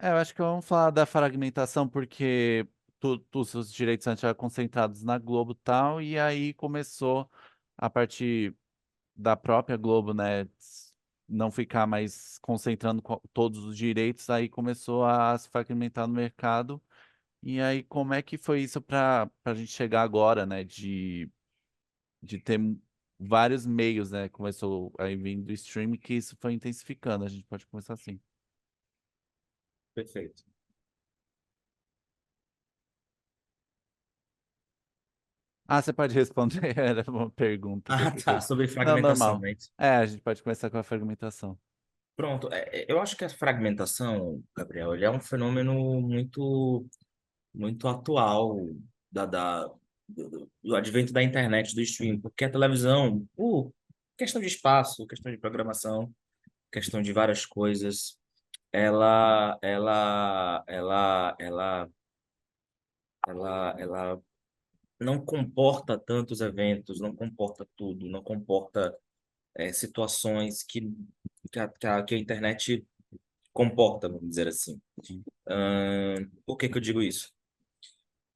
Eu acho que vamos falar da fragmentação, porque os direitos antes eram concentrados na Globo, e tal, e aí começou a partir da própria Globo, né, não ficar mais concentrando todos os direitos, aí começou a se fragmentar no mercado. E aí, como é que foi isso para a gente chegar agora, né, de ter vários meios, né? Começou aí vindo do streaming, que isso foi intensificando. A gente pode começar assim. Perfeito. Ah, você pode responder? Era uma pergunta que eu Ah, tá, pensei. sobre Não, fragmentação, normal. né? É, a gente pode começar com a fragmentação. Pronto, eu acho que a fragmentação, Gabriel, ele é um fenômeno muito atual do advento da internet, do streaming, porque a televisão, questão de espaço, questão de programação, questão de várias coisas, ela não comporta tantos eventos, não comporta tudo, não comporta situações que a internet comporta, vamos dizer assim. Por que que eu digo isso?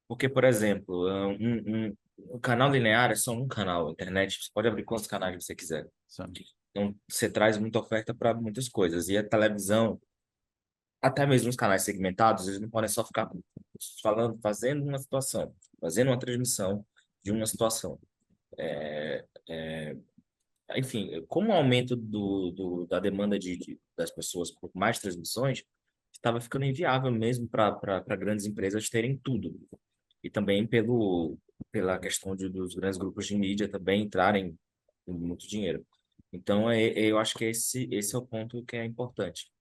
Porque, por exemplo, um canal linear é só um canal. A internet, você pode abrir quantos canais você quiser. Sim. Então, você traz muita oferta para muitas coisas. E a televisão, até mesmo os canais segmentados, eles não podem só ficar falando, fazendo uma situação, fazendo uma transmissão de uma situação. Enfim, com o aumento da demanda das pessoas por mais transmissões, estava ficando inviável mesmo para grandes empresas terem tudo. E também pela questão dos grandes grupos de mídia também entrarem com muito dinheiro. Então, eu acho que esse é o ponto que é importante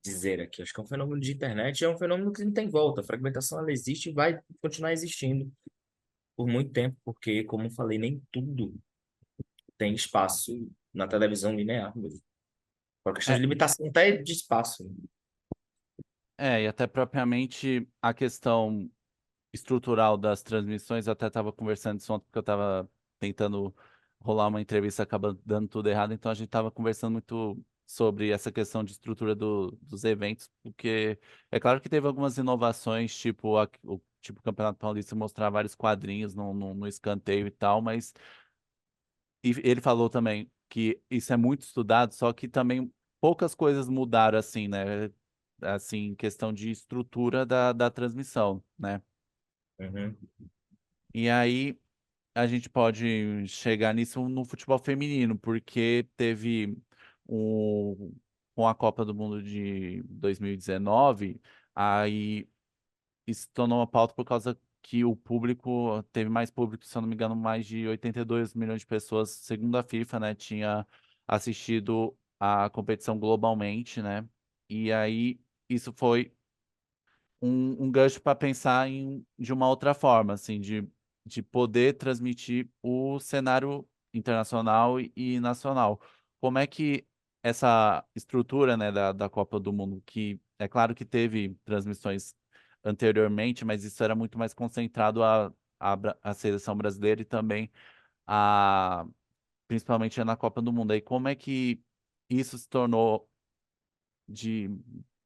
dizer aqui. Acho que é um fenômeno de internet, é um fenômeno que não tem volta. A fragmentação, ela existe e vai continuar existindo por muito tempo, porque, como eu falei, nem tudo tem espaço na televisão linear mesmo. Por questão de É, limitação até de espaço, né? e até propriamente a questão estrutural das transmissões, eu até estava conversando isso ontem, porque eu estava tentando rolar uma entrevista, acaba dando tudo errado, então a gente estava conversando muito sobre essa questão de estrutura dos eventos, porque é claro que teve algumas inovações, tipo o Campeonato Paulista mostrar vários quadrinhos no escanteio e tal, mas ele falou também que isso é muito estudado, só que também poucas coisas mudaram assim, né? Assim, em questão de estrutura da transmissão, né? Uhum. E aí a gente pode chegar nisso no futebol feminino, porque teve um, com a Copa do Mundo de 2019, aí isso se tornou uma pauta por causa que o público teve mais público, se eu não me engano, mais de 82 milhões de pessoas, segundo a FIFA, né, tinha assistido a competição globalmente, né? E aí isso foi um gancho para pensar de uma outra forma, assim, de poder transmitir o cenário internacional e nacional. Como é que essa estrutura, né, da Copa do Mundo, que é claro que teve transmissões anteriormente, mas isso era muito mais concentrado à seleção brasileira e também a, principalmente na Copa do Mundo. Aí como é que isso se tornou de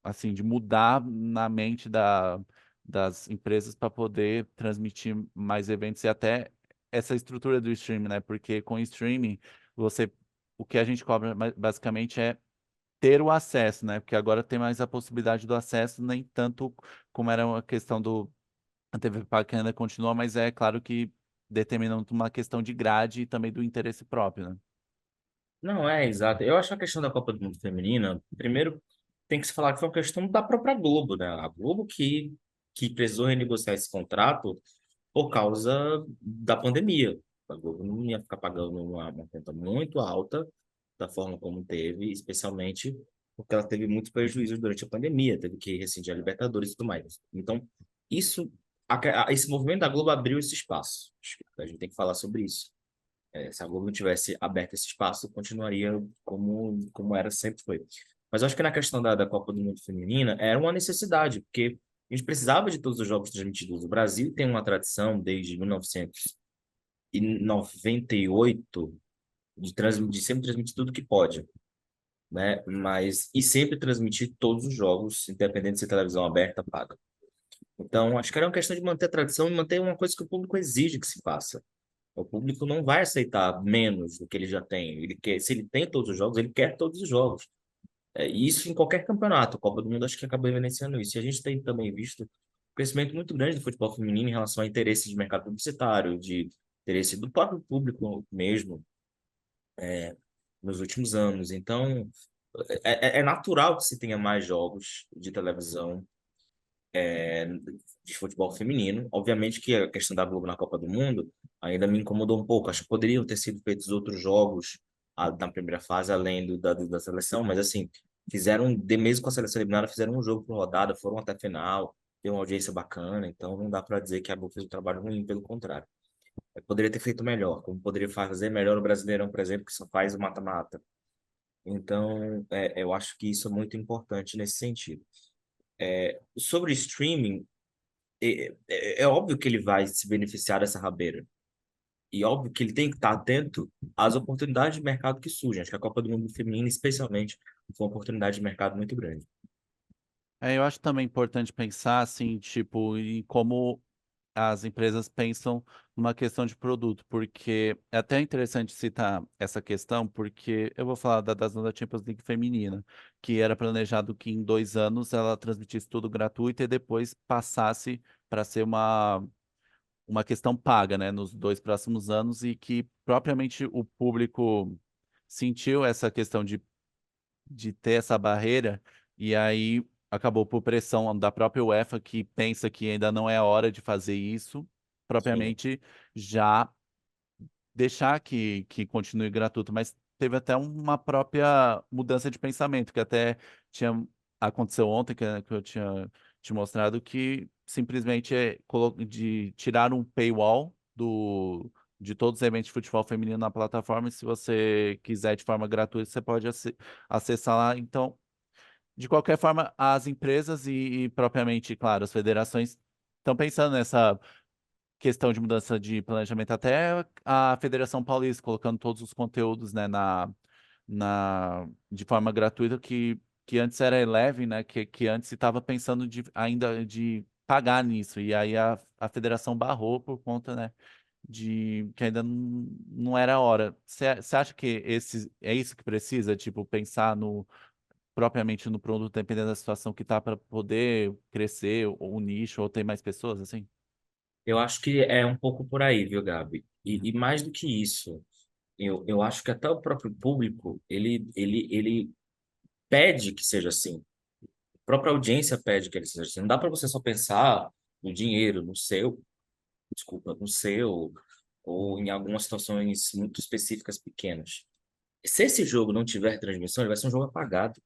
assim de mudar na mente das empresas para poder transmitir mais eventos e até essa estrutura do streaming, né? Porque com o streaming você o que a gente cobra basicamente é ter o acesso, né? Porque agora tem mais a possibilidade do acesso, nem tanto como era uma questão do a TV paga que ainda continua, mas é claro que determinando uma questão de grade e também do interesse próprio, né? Não, é exato. Eu acho que a questão da Copa do Mundo Feminina, primeiro tem que se falar que foi uma questão da própria Globo, né? A Globo que precisou renegociar esse contrato por causa da pandemia. A Globo não ia ficar pagando uma conta muito alta da forma como teve, especialmente porque ela teve muitos prejuízos durante a pandemia, teve que rescindir a Libertadores e tudo mais. Então, isso, esse movimento da Globo abriu esse espaço. Acho que a gente tem que falar sobre isso. Se a Globo não tivesse aberto esse espaço, continuaria como era, sempre foi. Mas eu acho que na questão da Copa do Mundo Feminina, era uma necessidade, porque a gente precisava de todos os jogos transmitidos. O Brasil tem uma tradição, desde 1998, de sempre transmitir tudo que pode. né? Mas e sempre transmitir todos os jogos, independente se é televisão aberta, paga. Então, acho que era uma questão de manter a tradição e manter uma coisa que o público exige que se faça. O público não vai aceitar menos do que ele já tem. Ele quer, se ele tem todos os jogos, ele quer todos os jogos. E isso em qualquer campeonato. A Copa do Mundo acho que acabou evidenciando isso. E a gente tem também visto um crescimento muito grande do futebol feminino em relação a interesse de mercado publicitário, de interesse do próprio público mesmo, nos últimos anos. Então, é natural que se tenha mais jogos de televisão de futebol feminino. Obviamente que a questão da Globo na Copa do Mundo ainda me incomodou um pouco. Acho que poderiam ter sido feitos outros jogos na primeira fase, além da seleção, mas assim, fizeram, de mesmo com a seleção eliminada, fizeram um jogo por rodada, foram até a final, deu uma audiência bacana, então não dá para dizer que a Globo fez um trabalho ruim, pelo contrário. Poderia ter feito melhor, como poderia fazer melhor o Brasileirão, por exemplo, que só faz o mata-mata. Então, eu acho que isso é muito importante nesse sentido. Sobre streaming, é óbvio que ele vai se beneficiar dessa rabeira. E óbvio que ele tem que estar atento às oportunidades de mercado que surgem. Acho que a Copa do Mundo Feminino, especialmente, foi uma oportunidade de mercado muito grande. Eu acho também importante pensar, assim, tipo, em como as empresas pensam numa questão de produto, porque é até interessante citar essa questão, porque eu vou falar da Champions League feminina, que era planejado que em 2 anos ela transmitisse tudo gratuito e depois passasse para ser uma questão paga, né, nos 2 próximos anos, e que propriamente o público sentiu essa questão de ter essa barreira, e aí acabou por pressão da própria UEFA, que pensa que ainda não é a hora de fazer isso, Sim. propriamente já deixar que continue gratuito, mas teve até uma própria mudança de pensamento, que até tinha aconteceu ontem, que eu tinha te mostrado, que simplesmente de tirar um paywall de todos os eventos de futebol feminino na plataforma, e se você quiser de forma gratuita, você pode acessar lá. Então, de qualquer forma, as empresas e propriamente, claro, as federações estão pensando nessa questão de mudança de planejamento, até a Federação Paulista colocando todos os conteúdos, né, de forma gratuita, que antes era Eleven, né, que antes estava pensando ainda de pagar nisso, e aí a federação barrou por conta, né, de que ainda não era a hora. Você acha que é isso que precisa, tipo, pensar no propriamente no produto, dependendo da situação que tá, para poder crescer o nicho ou ter mais pessoas, assim? Eu acho que é um pouco por aí, viu, Gabi? E mais do que isso, eu acho que até o próprio público, ele pede que seja assim. A própria audiência pede que ele seja assim. Não dá para você só pensar no dinheiro, no seu, desculpa, no seu, ou em algumas situações muito específicas pequenas. Se esse jogo não tiver transmissão, ele vai ser um jogo apagado.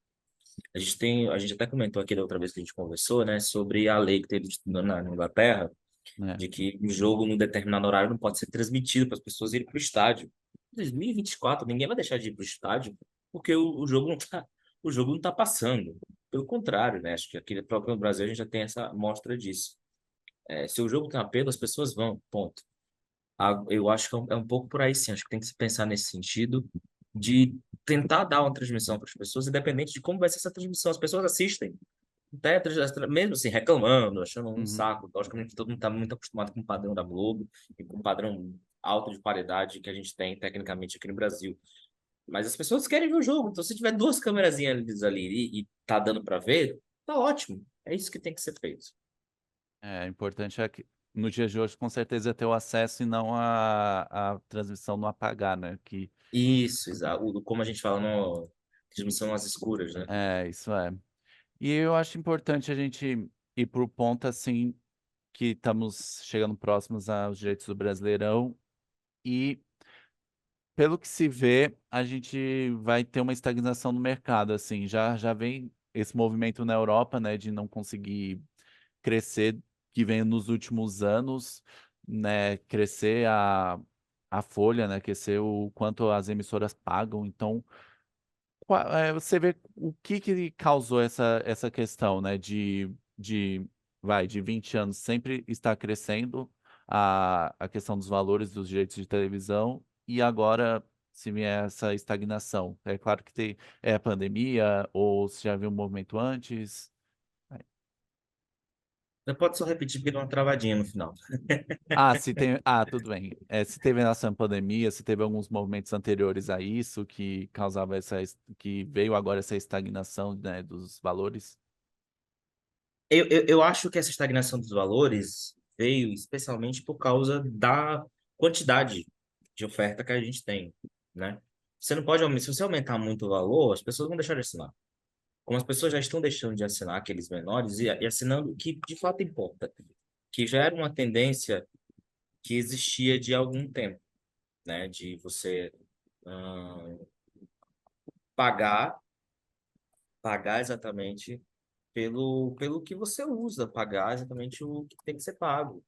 A gente até comentou aqui da outra vez que a gente conversou, né, sobre a lei que teve na Inglaterra, É. de que o jogo num determinado horário não pode ser transmitido para as pessoas irem para o estádio. Em 2024, ninguém vai deixar de ir para o estádio porque o jogo não tá passando. Pelo contrário, né? Acho que aqui próprio no Brasil a gente já tem essa amostra disso. Se o jogo tem apelo, as pessoas vão, ponto. Eu acho que é um pouco por aí, sim. Acho que tem que se pensar nesse sentido de tentar dar uma transmissão para as pessoas, independente de como vai ser essa transmissão. As pessoas assistem, até, mesmo assim, reclamando, achando um Uhum. saco. Logicamente, todo mundo está muito acostumado com o padrão da Globo e com o padrão alto de qualidade que a gente tem, tecnicamente, aqui no Brasil. Mas as pessoas querem ver o jogo. Então, se tiver duas câmerazinhas ali e tá dando para ver, tá ótimo. É isso que tem que ser feito. Importante é que no dia de hoje, com certeza, é ter o acesso e não a transmissão não apagar, né? Isso, exato. Como a gente fala no transmissão às escuras, né? Isso é. E eu acho importante a gente ir pro ponto, assim, que estamos chegando próximos aos direitos do Brasileirão, e pelo que se vê, a gente vai ter uma estagnação no mercado, assim, já vem esse movimento na Europa, né, de não conseguir crescer, que vem nos últimos anos, né, crescer a folha, né, crescer o quanto as emissoras pagam. Então, você vê o que causou essa questão, né, de 20 anos sempre está crescendo a questão dos valores dos direitos de televisão, e agora se vier essa estagnação? É claro que é a pandemia, ou se já viu um movimento antes. Você pode só repetir porque deu uma travadinha no final. Ah, se tem. Ah, tudo bem. Se teve essa pandemia, se teve alguns movimentos anteriores a isso que causava que veio agora essa estagnação, né, dos valores. Eu acho que essa estagnação dos valores veio especialmente por causa da quantidade de oferta que a gente tem, né? Você não pode, se você aumentar muito o valor, as pessoas vão deixar de assinar. Como as pessoas já estão deixando de assinar aqueles menores e assinando o que de fato importa, que já era uma tendência que existia de algum tempo, né? De você ahn, pagar, pagar exatamente pelo que você usa, pagar exatamente o que tem que ser pago,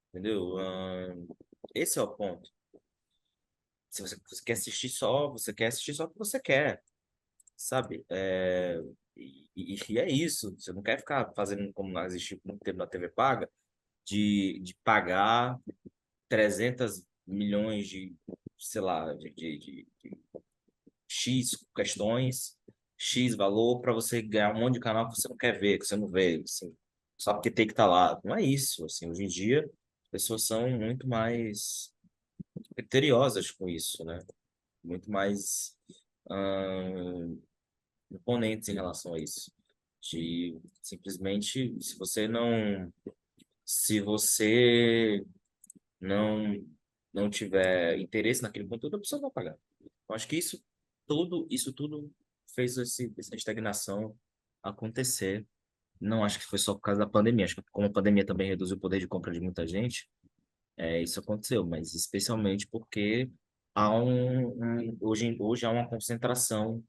entendeu? Esse é o ponto. Se você quer assistir só, você quer assistir só o que você quer, sabe? E é isso. Você não quer ficar fazendo como nós existiu por muito tempo na TV paga, de pagar 300 milhões de, sei lá, de X questões, X valor para você ganhar um monte de canal que você não quer ver, que você não vê, assim, só porque tem que estar lá. Não é isso, assim, hoje em dia as pessoas são muito mais criteriosas com isso, né? Muito mais ahn, imponentes em relação a isso. De simplesmente, se você não, não tiver interesse naquele conteúdo, a pessoa não vai pagar. Eu acho que isso tudo fez essa estagnação acontecer. Não acho que foi só por causa da pandemia. Acho que como a pandemia também reduziu o poder de compra de muita gente, isso aconteceu. Mas especialmente porque hoje há uma concentração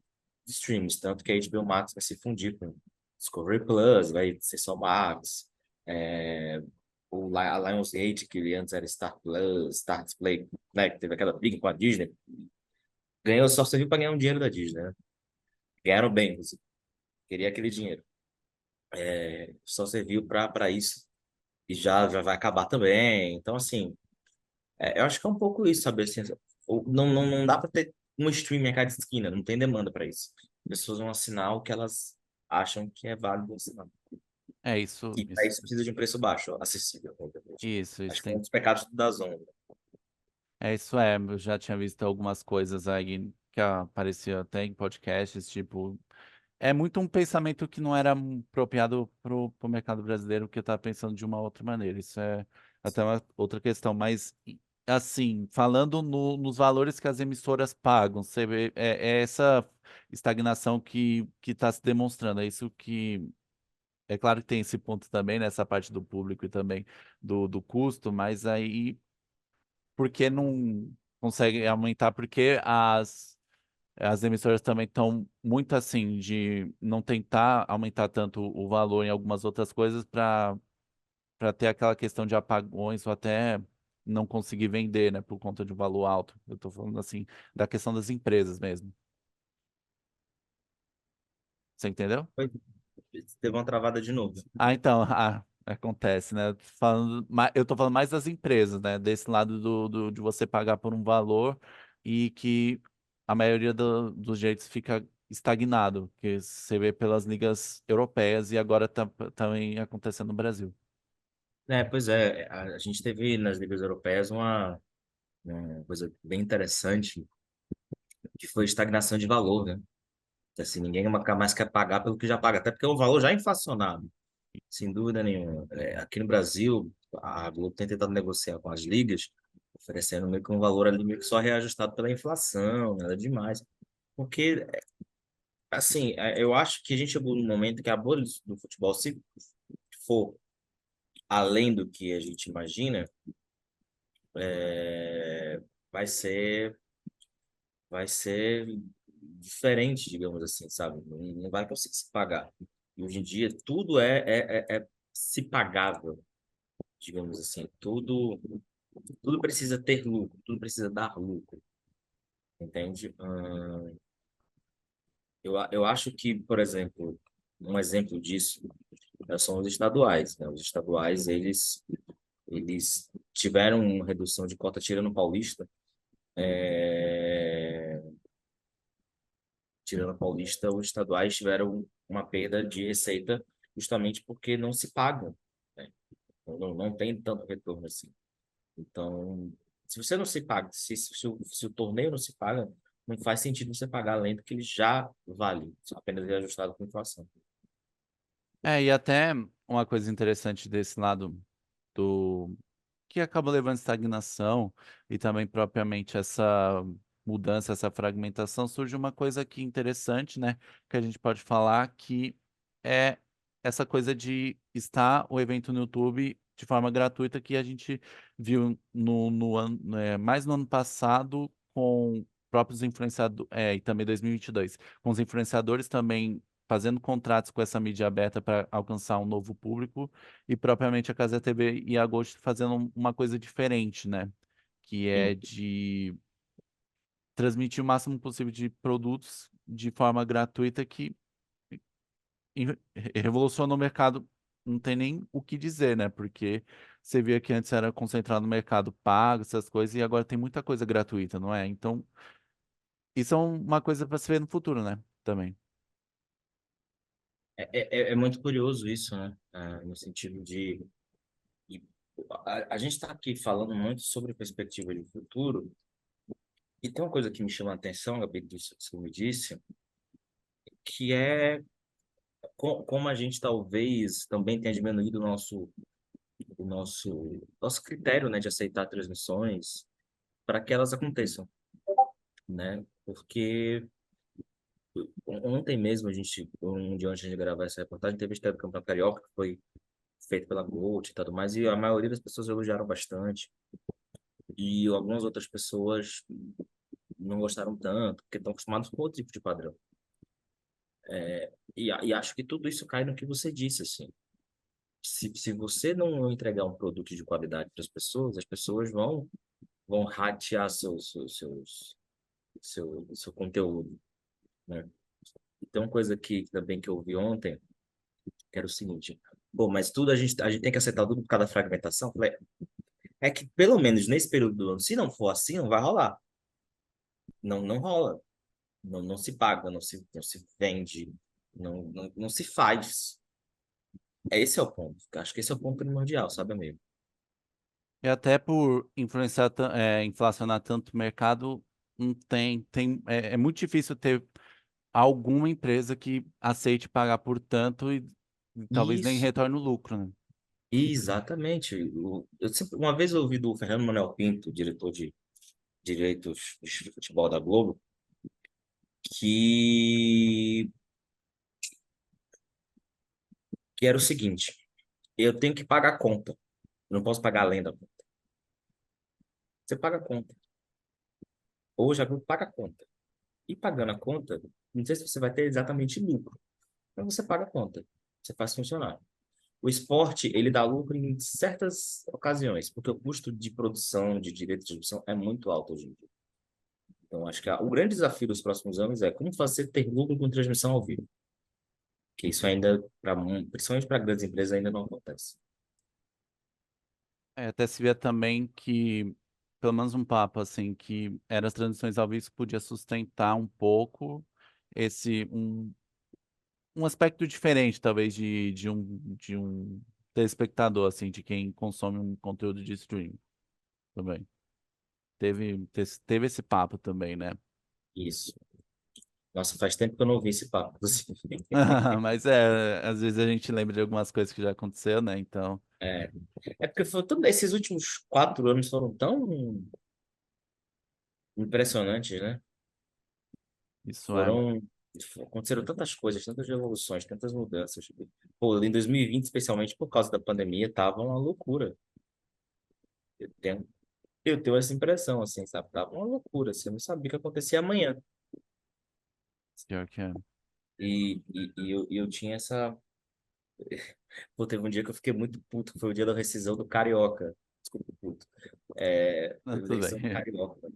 de streams, tanto que a HBO Max vai se fundir com Discovery Plus, vai ser só Max, é, a Lionsgate, que antes era Star Plus, Star Display, né, que teve aquela briga com a Disney, ganhou, só serviu para ganhar um dinheiro da Disney, né? Ganharam bem, inclusive. Queria aquele dinheiro. Só serviu para isso e já vai acabar também. Então, assim, eu acho que é um pouco isso, sabe? Assim, não dá para ter um streaming a cada esquina, não tem demanda para isso. As pessoas vão assinar o que elas acham que é válido assinar. É isso, E para isso precisa de um preço baixo, acessível, obviamente. isso Acho que é um tem. dos pecados da Zona. Eu já tinha visto algumas coisas aí que apareciam até em podcasts, tipo, é muito um pensamento que não era apropriado pro mercado brasileiro, que eu estava pensando de uma outra maneira. Isso é até uma outra questão, mas assim, falando nos valores que as emissoras pagam, você vê, é essa estagnação que está se demonstrando. É isso que é claro que tem esse ponto também, nessa parte do público e também do custo, mas aí por que não consegue aumentar? Porque as emissoras também estão muito assim de não tentar aumentar tanto o valor em algumas outras coisas para ter aquela questão de apagões ou até não conseguir vender, né, por conta de um valor alto. Eu estou falando assim da questão das empresas mesmo. Você entendeu? Foi, teve uma travada de novo. Ah, então, acontece, né? Eu tô falando mais das empresas, né? Desse lado de você pagar por um valor e que a maioria dos jeitos fica estagnado, que você vê pelas ligas europeias e agora tá também acontecendo no Brasil. Pois é, a gente teve nas ligas europeias uma coisa bem interessante, que foi estagnação de valor, né? Assim, ninguém mais quer pagar pelo que já paga, até porque o valor já é inflacionado, sem dúvida nenhuma. Aqui no Brasil, a Globo tem tentado negociar com as ligas, oferecendo meio que um valor ali meio que só reajustado pela inflação, nada demais. Porque, assim, eu acho que a gente chegou num momento que a bolha do futebol, se for além do que a gente imagina, é, vai ser vai ser diferente, digamos assim, sabe? Não vai conseguir se pagar. E hoje em dia tudo é se pagável, digamos assim. Tudo precisa ter lucro, tudo precisa dar lucro, entende? Eu acho que, por exemplo, um exemplo disso são os estaduais, né? Os estaduais, eles tiveram uma redução de cota tira no Paulista, É, tirando a Paulista, os estaduais tiveram uma perda de receita justamente porque não se pagam, né? Não tem tanto retorno assim. Então, se você não se paga, se o torneio não se paga, não faz sentido você pagar além do que ele já vale, apenas reajustado com a inflação. E até uma coisa interessante desse lado do que acaba levando à estagnação e também propriamente essa mudança, essa fragmentação, surge uma coisa aqui interessante, né, que a gente pode falar que é essa coisa de estar o evento no YouTube de forma gratuita que a gente viu no ano, mais no ano passado com próprios influenciadores, e também 2022, com os influenciadores também fazendo contratos com essa mídia aberta para alcançar um novo público e propriamente a Casa TV e a Ghost fazendo uma coisa diferente, né? Que Sim. é de transmitir o máximo possível de produtos de forma gratuita que revolucionou o mercado. Não tem nem o que dizer, né? Porque você via que antes era concentrado no mercado pago, essas coisas, e agora tem muita coisa gratuita, não é? Então, isso é uma coisa para se ver no futuro, né? Também. É muito curioso isso, né? No sentido de. e a gente está aqui falando muito sobre perspectiva de futuro, e tem uma coisa que me chama a atenção, Gabi, disso que você me disse, que é como a gente talvez também tenha diminuído o nosso critério, né, de aceitar transmissões para que elas aconteçam, né? Porque ontem mesmo, um dia antes de gravar essa reportagem, teve a estreia do Campeonato Carioca, que foi feito pela Gold e tudo mais, e a maioria das pessoas elogiaram bastante. E algumas outras pessoas não gostaram tanto, porque estão acostumados com outro tipo de padrão. E acho que tudo isso cai no que você disse, assim. Se você não entregar um produto de qualidade para as pessoas vão ratear seu conteúdo, né? Então, uma coisa que também que eu ouvi ontem, que era o seguinte, pô, mas tudo a gente tem que aceitar tudo por causa da fragmentação? Eu falei, é que pelo menos nesse período do ano, se não for assim, não vai rolar. Não rola. Não se paga, não se vende, não se faz. Esse é o ponto. Acho que esse é o ponto primordial, sabe, amigo? E até por influenciar, inflacionar tanto o mercado, não é muito difícil ter alguma empresa que aceite pagar por tanto e talvez nem Isso, retorne o lucro, né? exatamente. Uma vez eu ouvi do Fernando Manuel Pinto, diretor de direitos de futebol da Globo, que, que era o seguinte: eu tenho que pagar a conta, eu não posso pagar além da conta. Você paga a conta. Hoje a Globo paga a conta. E pagando a conta, não sei se você vai ter exatamente lucro, mas você paga a conta, você faz funcionar. O esporte, ele dá lucro em certas ocasiões, porque o custo de produção, de direito de distribuição é muito alto hoje em dia. Então, acho que o grande desafio dos próximos anos é como fazer ter lucro com transmissão ao vivo, que isso ainda, principalmente para grandes empresas, ainda não acontece. Até se vê também que, pelo menos um papo, assim, que era as transmissões ao vivo que podia sustentar um pouco um aspecto diferente, talvez, de um telespectador, assim, de quem consome um conteúdo de streaming também. Teve esse papo também, né? Isso. Nossa, faz tempo que eu não ouvi esse papo, inclusive. Mas às vezes a gente lembra de algumas coisas que já aconteceu, né? Então, É, é porque esses últimos 4 anos foram tão impressionantes, né? isso é. Foram, aconteceram tantas coisas, tantas revoluções, tantas mudanças. Pô, em 2020, especialmente por causa da pandemia, tava uma loucura. Eu tenho, eu tenho essa impressão, assim, sabe? Tava uma loucura, assim, eu não sabia o que acontecia amanhã. Pior que é. E eu tinha essa. Pô, teve um dia que eu fiquei muito puto, que foi o dia da rescisão do Carioca. Desculpa, puto. Teve a Tudo rescisão do bem. Carioca.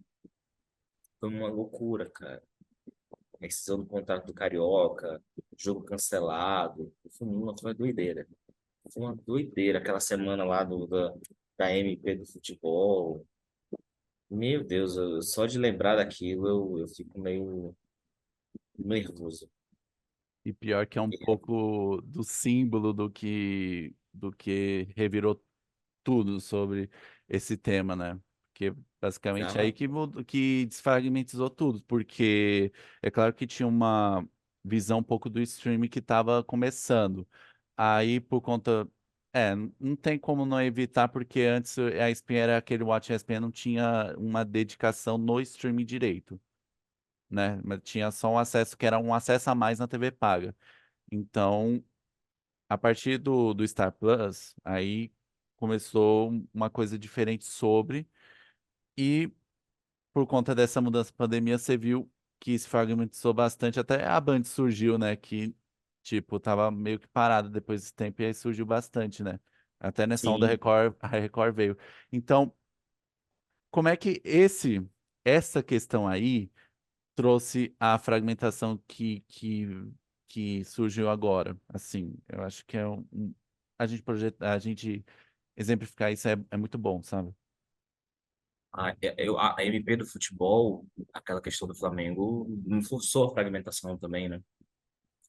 Foi uma loucura, cara. Rescisão do contrato do Carioca, jogo cancelado. Foi uma doideira. Foi uma doideira aquela semana lá da MP do futebol. Meu Deus, só de lembrar daquilo eu fico meio nervoso. E pior que é um pouco do símbolo do que revirou tudo sobre esse tema, né? Porque basicamente é aí Já, que mudou, que desfragmentizou tudo, porque é claro que tinha uma visão um pouco do streaming que estava começando. Aí por conta, não tem como não evitar, porque antes a ESPN era aquele Watch ESPN, não tinha uma dedicação no streaming direito, né? Mas tinha só um acesso que era um acesso a mais na TV paga. Então, a partir do Star Plus, aí começou uma coisa diferente sobre, e por conta dessa mudança da pandemia, você viu que se fragmentizou bastante, até a Band surgiu, né, que, tipo, tava meio que parada depois desse tempo, e aí surgiu bastante, né, até nessa onda sim. A Record veio. Então, como é que essa questão aí trouxe a fragmentação que surgiu agora? Assim, eu acho que a gente exemplificar isso é muito bom, sabe? A MP do futebol, aquela questão do Flamengo, não forçou a fragmentação também, né?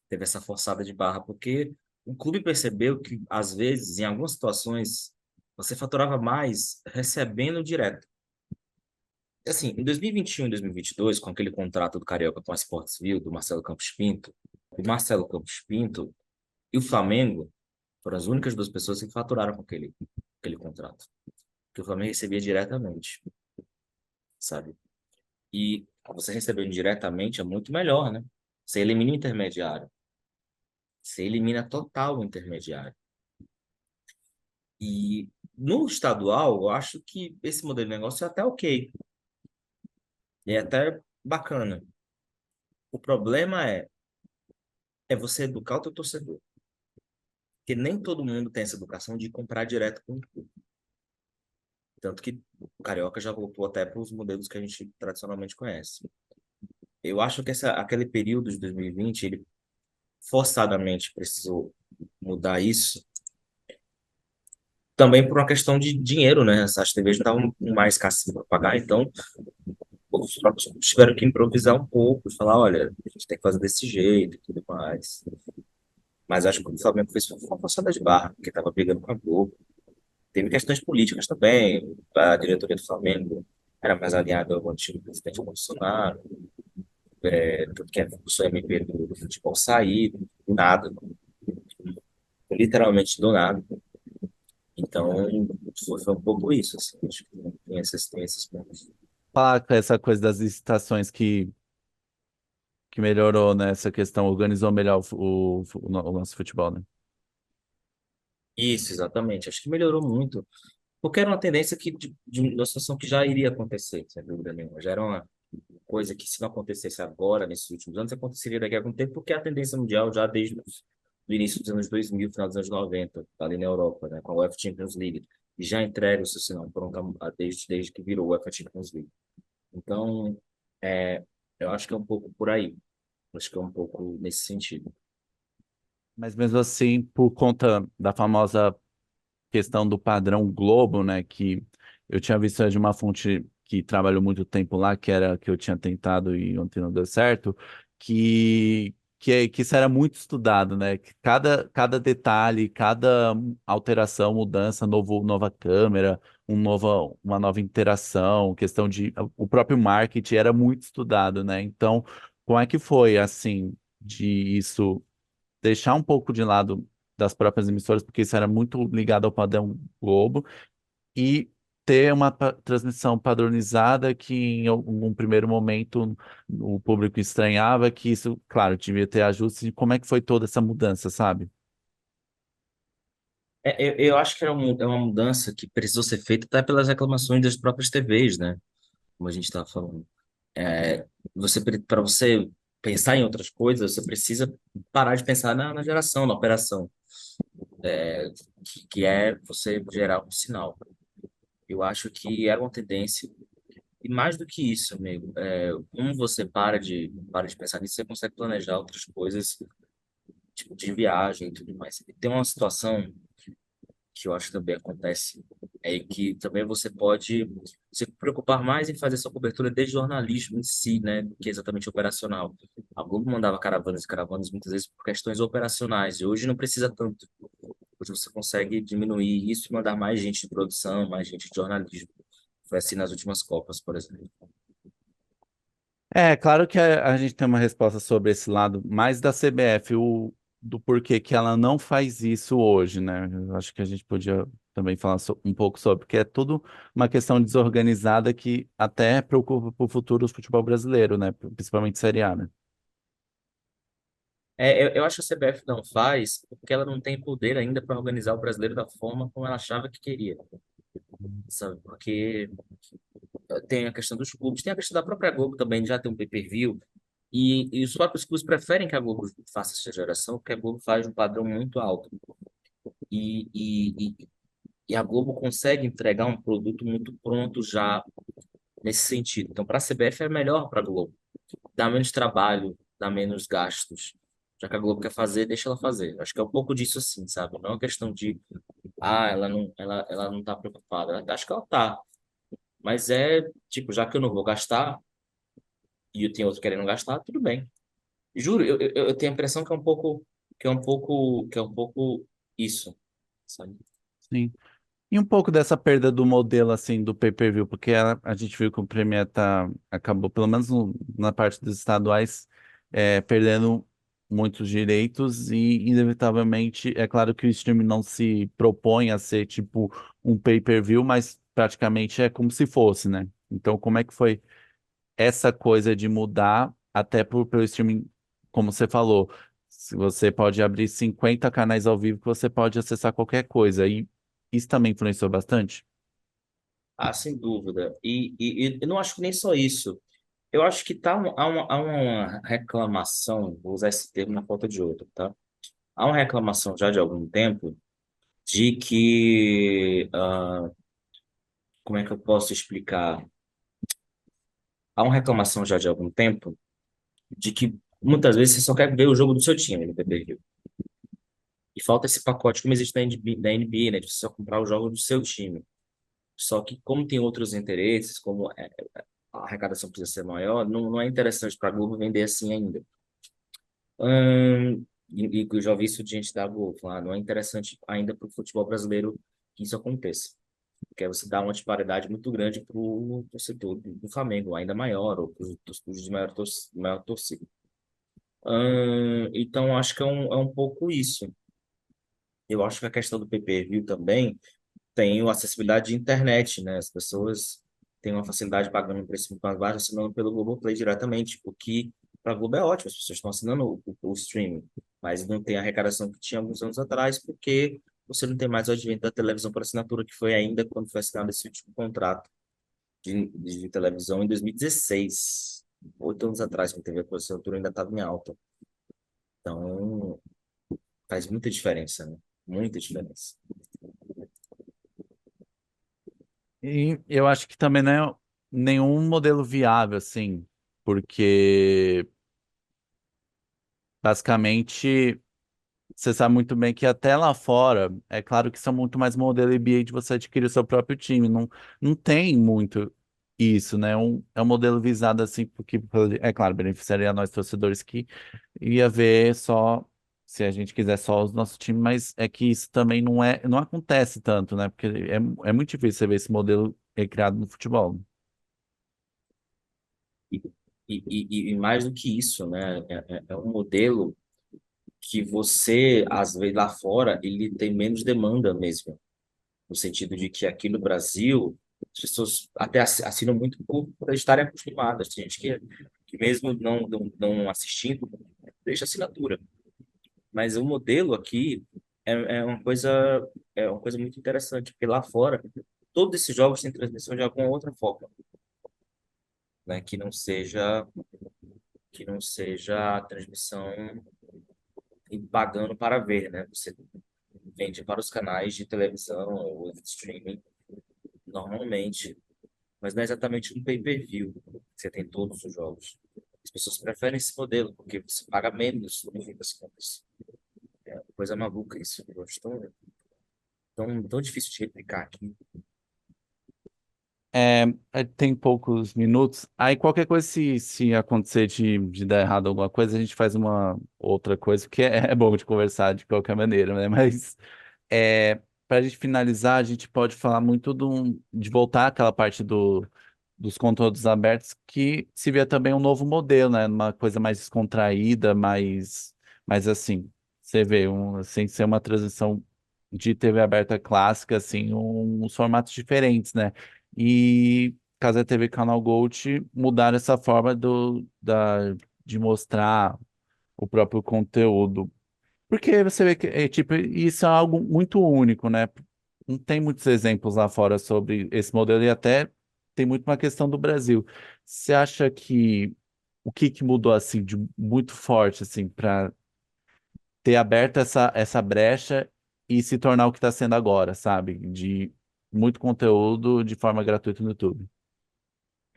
Teve essa forçada de barra, porque o clube percebeu que, às vezes, em algumas situações, você faturava mais recebendo direto. Assim, em 2021 e 2022, com aquele contrato do Carioca com a Sportsville, do Marcelo Campos Pinto, o Marcelo Campos Pinto e o Flamengo foram as únicas duas pessoas que faturaram com aquele contrato, que o Flamengo recebia diretamente, sabe? E você recebendo diretamente é muito melhor, né? Você elimina o intermediário, você elimina total o intermediário. E no estadual, eu acho que esse modelo de negócio é até ok, é até bacana. O problema é você educar o teu torcedor, porque nem todo mundo tem essa educação de comprar direto com o clube. Tanto que o Carioca já voltou até para os modelos que a gente tradicionalmente conhece. Eu acho que aquele período de 2020, ele forçadamente precisou mudar isso, também por uma questão de dinheiro, né? As TVs não estavam mais escassas para pagar, então os próprios clubes tiveram que improvisar um pouco, e falar, olha, a gente tem que fazer desse jeito e tudo mais. Mas acho que o Flamengo fez uma forçada de barra, porque estava brigando com a Globo. Teve questões políticas também, a diretoria do Flamengo era mais alinhada ao antigo presidente Bolsonaro, tanto que o MP do futebol sair, do nada, literalmente do nada. Então, foi um pouco isso, assim, acho que tem esses pontos. Falar com essa coisa das licitações que melhorou, né? Essa questão, organizou melhor o nosso futebol, né? Isso, exatamente. Acho que melhorou muito, porque era uma tendência de uma situação que já iria acontecer, sem dúvida nenhuma. Já era uma coisa que, se não acontecesse agora, nesses últimos anos, aconteceria daqui a algum tempo, porque é a tendência mundial já desde o início dos anos 2000, final dos anos 90, ali na Europa, né, com a UEFA Champions League, e já entrega o seu sinal pronto desde que virou a UEFA Champions League. Então, é, eu acho que é um pouco por aí. Acho que é um pouco nesse sentido. Mas mesmo assim, por conta da famosa questão do padrão Globo, né? Que eu tinha visto de uma fonte que trabalhou muito tempo lá, que era que eu tinha tentado e ontem não deu certo, que isso era muito estudado, né? Que cada detalhe, cada alteração, mudança, nova câmera, uma nova interação, questão de o próprio marketing era muito estudado, né? Então, como é que foi assim de isso deixar um pouco de lado das próprias emissoras, porque isso era muito ligado ao padrão Globo, e ter uma transmissão padronizada que em algum primeiro momento o público estranhava, que isso, claro, devia ter ajustes, e como é que foi toda essa mudança, sabe? Eu acho que é uma mudança que precisou ser feita até pelas reclamações das próprias TVs, né? Como a gente estava falando. É, para você pensar em outras coisas, você precisa parar de pensar na geração, na operação, que é você gerar um sinal. Eu acho que era uma tendência, e mais do que isso, amigo, como você para de pensar nisso, você consegue planejar outras coisas, tipo de viagem e tudo mais. E tem uma situação que eu acho que também acontece. É que também você pode se preocupar mais em fazer sua cobertura de jornalismo em si, né, do que exatamente operacional. A Globo mandava caravanas e caravanas muitas vezes por questões operacionais, e hoje não precisa tanto. Hoje você consegue diminuir isso e mandar mais gente de produção, mais gente de jornalismo. Foi assim nas últimas Copas, por exemplo. É, claro que a gente tem uma resposta sobre esse lado mais da CBF, do porquê que ela não faz isso hoje, né? Eu acho que a gente podia também falar um pouco sobre, porque é tudo uma questão desorganizada que até preocupa para o futuro do futebol brasileiro, né? Principalmente Série A, né? Eu acho que a CBF não faz porque ela não tem poder ainda para organizar o brasileiro da forma como ela achava que queria, sabe? Porque tem a questão dos clubes, tem a questão da própria Globo também, já tem um pay-per-view, e os próprios clubes preferem que a Globo faça essa geração, porque a Globo faz um padrão muito alto. E, e, e, e a Globo consegue entregar um produto muito pronto já nesse sentido. Então, para a CBF é melhor para a Globo. Dá menos trabalho, dá menos gastos. Já que a Globo quer fazer, deixa ela fazer. Acho que é um pouco disso assim, sabe? Não é uma questão de, ela não tá preocupada. Acho que ela tá. Mas é, tipo, já que eu não vou gastar e eu tenho outro querendo gastar, tudo bem. Juro, eu tenho a impressão que é um pouco, que é um pouco isso, sabe? Sim. E um pouco dessa perda do modelo, assim, do pay-per-view, porque a gente viu que o Premier acabou, pelo menos na parte dos estaduais, perdendo muitos direitos e, inevitavelmente, é claro que o streaming não se propõe a ser, tipo, um pay-per-view, mas praticamente é como se fosse, né? Então, como é que foi essa coisa de mudar até pelo streaming, como você falou, se você pode abrir 50 canais ao vivo que você pode acessar qualquer coisa. E isso também influenciou bastante? Ah, sem dúvida. E eu não acho que nem só isso. Eu acho que há uma reclamação, vou usar esse termo na falta de outro, tá? Há uma reclamação já de algum tempo de que, como é que eu posso explicar? Há uma reclamação já de algum tempo de que muitas vezes você só quer ver o jogo do seu time no pay-per-view. E falta esse pacote, como existe na NBA, né? De você só comprar o jogo do seu time. Só que como tem outros interesses, como a arrecadação precisa ser maior, não é interessante para a Globo vender assim ainda. E eu já ouvi isso de gente da Globo falar, não é interessante ainda para o futebol brasileiro que isso aconteça. Porque aí você dá uma disparidade muito grande para o torcedor do Flamengo, ainda maior, ou para os de maior torcida. Então, acho que é um pouco isso. Eu acho que a questão do pay-per-view também tem a acessibilidade de internet, né? As pessoas têm uma facilidade pagando um preço muito mais baixo, assinando pelo Globoplay diretamente, o que para a Globo é ótimo, as pessoas estão assinando o streaming, mas não tem a arrecadação que tinha alguns anos atrás, porque você não tem mais o advento da televisão por assinatura, que foi ainda quando foi assinado esse último contrato de televisão em 2016, 8 anos atrás, quando a TV por assinatura ainda estava em alta. Então, faz muita diferença, né? Muita diferença. E eu acho que também não é nenhum modelo viável, assim, porque basicamente você sabe muito bem que até lá fora, é claro que são muito mais modelo NBA de você adquirir o seu próprio time. Não, não tem muito isso, né? É um modelo visado assim, porque, é claro, beneficiaria a nós torcedores que ia ver só, se a gente quiser só os nossos times, mas é que isso também não acontece tanto, né? Porque é muito difícil você ver esse modelo criado no futebol. E, e mais do que isso, né? É um modelo que você, às vezes, lá fora, ele tem menos demanda mesmo. No sentido de que aqui no Brasil, as pessoas até assinam muito por estarem acostumadas. Tem gente que mesmo não assistindo, deixa assinatura. Mas o modelo aqui é, é uma coisa, é uma coisa muito interessante, porque lá fora, todos esses jogos têm transmissão de alguma outra forma, né? Que não seja a transmissão e pagando para ver, né? Você vende para os canais de televisão ou de streaming normalmente, mas não é exatamente um pay-per-view. Você tem todos os jogos. As pessoas preferem esse modelo porque você paga menos no fim das contas. É uma coisa maluca isso. Eu acho tão difícil de replicar aqui. Tem poucos minutos. Aí qualquer coisa, se acontecer de dar errado alguma coisa, a gente faz uma outra coisa, que é bom de conversar de qualquer maneira, né? Mas para a gente finalizar, a gente pode falar muito de voltar àquela parte dos conteúdos abertos, que se vê também um novo modelo, né? Uma coisa mais descontraída, mais assim, você vê, sem ser uma transição de TV aberta clássica, assim, uns formatos diferentes, né? E Casa TV e Canal Gold mudaram essa forma de mostrar o próprio conteúdo. Porque você vê que, tipo, isso é algo muito único, né? Não tem muitos exemplos lá fora sobre esse modelo e até tem muito uma questão do Brasil. Você acha que o que que mudou assim de muito forte assim para ter aberto essa brecha e se tornar o que está sendo agora, sabe? De muito conteúdo de forma gratuita no YouTube.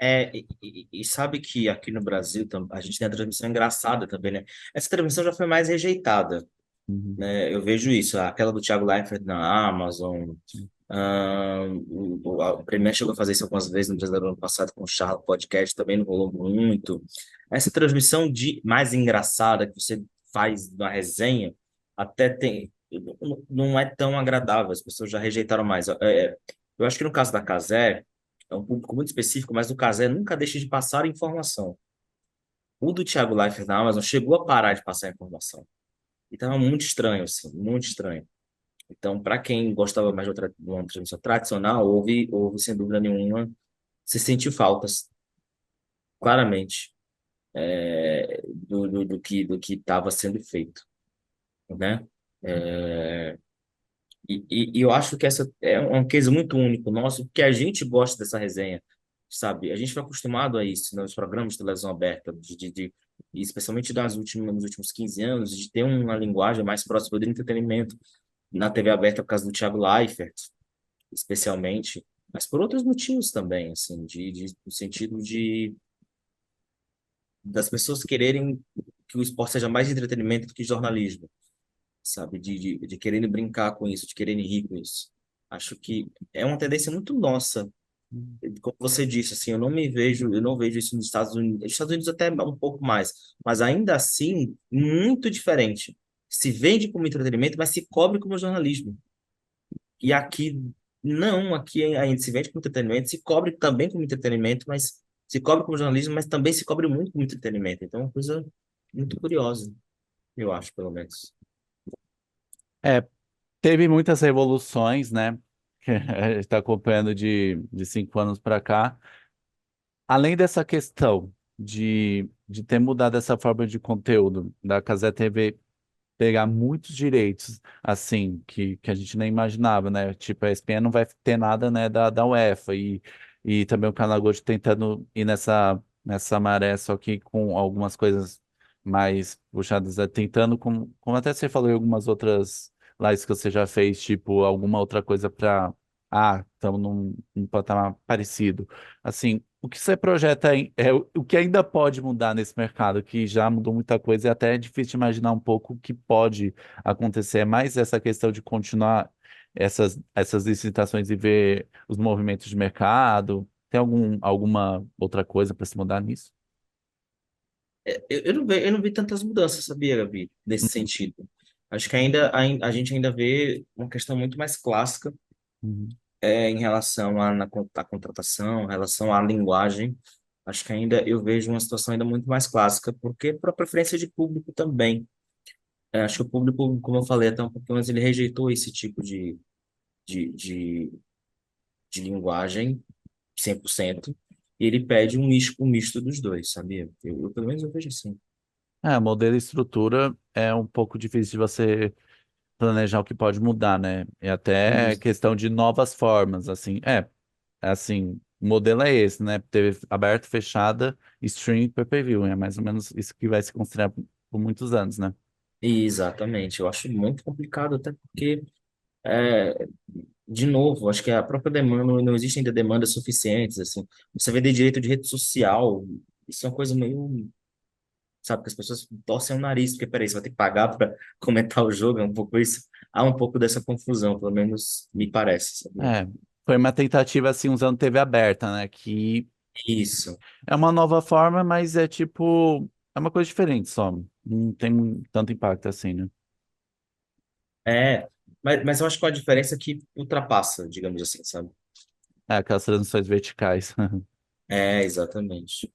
E sabe que aqui no Brasil a gente tem a transmissão engraçada também, né? Essa transmissão já foi mais rejeitada, Uhum. né? Eu vejo isso, aquela do Thiago Leifert na Amazon. O Premier chegou a fazer isso algumas vezes no Brasileiro ano passado com o Charla Podcast, também não rolou muito. Essa transmissão mais engraçada que você faz na resenha até tem, não é tão agradável, as pessoas já rejeitaram mais. Eu acho que no caso da Cazé, é um público muito específico, mas o Cazé nunca deixa de passar informação. O do Thiago Leifert na Amazon chegou a parar de passar informação. E tava muito estranho, assim, muito estranho. Então, para quem gostava mais de uma transmissão tradicional, houve sem dúvida nenhuma, se sentiu faltas, claramente, do que estava sendo feito, né? É, e eu acho que essa é um case muito único nosso, porque a gente gosta dessa resenha, sabe? A gente foi acostumado a isso nos programas de televisão aberta, e especialmente nos últimos 15 anos, de ter uma linguagem mais próxima do entretenimento na TV aberta por causa do Thiago Leifert, especialmente, mas por outros motivos também, assim, no sentido das pessoas quererem que o esporte seja mais entretenimento do que jornalismo, sabe? De quererem brincar com isso, de quererem rir com isso. Acho que é uma tendência muito nossa. Como você disse, assim, eu não vejo isso nos Estados Unidos. Nos Estados Unidos até um pouco mais, mas ainda assim, muito diferente. Se vende como entretenimento, mas se cobre como jornalismo. E aqui, não, aqui ainda se vende como entretenimento, se cobre também como entretenimento, mas se cobre como jornalismo, mas também se cobre muito como entretenimento. Então, é uma coisa muito curiosa, eu acho, pelo menos. É, teve muitas revoluções, né? Que a gente está acompanhando de 5 anos para cá. Além dessa questão de ter mudado essa forma de conteúdo, da Cazé TV pegar muitos direitos, assim, que a gente nem imaginava, né? Tipo, a ESPN não vai ter nada, né, da UEFA, e também o Canal Gold tentando ir nessa maré, só que com algumas coisas mais puxadas, né? Tentando, como até você falou em algumas outras lives que você já fez, tipo, alguma outra coisa para. Ah, estamos num patamar parecido. Assim, o que você projeta aí é o que ainda pode mudar nesse mercado, que já mudou muita coisa, e até é difícil de imaginar um pouco o que pode acontecer. É mais essa questão de continuar essas licitações e ver os movimentos de mercado. Tem alguma outra coisa para se mudar nisso? Eu não vi tantas mudanças, sabia, Gabi, nesse sentido. Acho que a gente ainda vê uma questão muito mais clássica Uhum. em relação à contratação, em relação à linguagem. Acho que ainda eu vejo uma situação ainda muito mais clássica, porque por preferência de público também. Acho que o público, como eu falei até um pouquinho antes, ele rejeitou esse tipo de, de, de linguagem 100%, e ele pede um misto dos dois, sabia? Pelo menos eu vejo assim. Modelo e estrutura é um pouco difícil de você planejar o que pode mudar, né? E até Isso. questão de novas formas, assim. Assim, o modelo é esse, né? TV aberta, fechada, stream e pay-per-view. É mais ou menos isso que vai se considerar por muitos anos, né? Exatamente, eu acho muito complicado, até porque, é, de novo, acho que a própria demanda, não existe ainda demandas suficientes, assim. Você vender direito de rede social, isso é uma coisa meio, sabe, que as pessoas torcem o nariz, porque, peraí, você vai ter que pagar para comentar o jogo, é um pouco isso. Há um pouco dessa confusão, pelo menos me parece, sabe? É. Foi uma tentativa assim usando TV aberta, né? Que Isso. é uma nova forma, mas é tipo, é uma coisa diferente só. Não tem tanto impacto assim, né? É, mas eu acho que a diferença é que ultrapassa, digamos assim, sabe? É, aquelas transmissões verticais. É, exatamente.